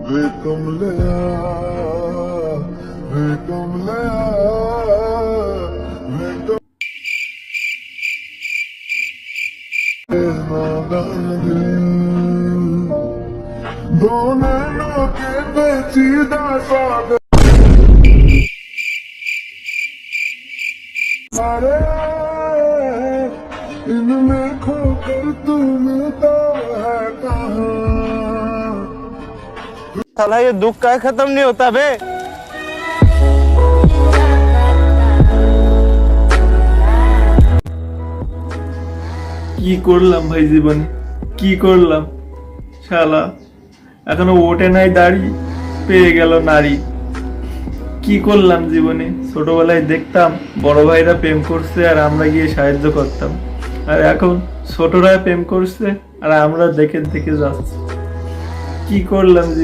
वे कमलिया वे कमलिया वे दोनों के पेचीदा सागर सारे इनमें खोकर तू मिलता है कहाँ। साला ये दुख का खत्म नहीं होता बे। কি করলাম ভাই জীবনে, কি করলাম? শালা এখনো ওঠে নাই দাড়ি, পেয়ে গেল নারী। কি করলাম জীবনে? ছোটবেলায় দেখতাম বড় ভাইরা প্রেম করছে আর আমরা গিয়ে সাহায্য করতাম, আর এখন ছোটরা প্রেম করছে আর আমরা দেখে দেখে যাচ্ছি। কি করলাম জীবনে?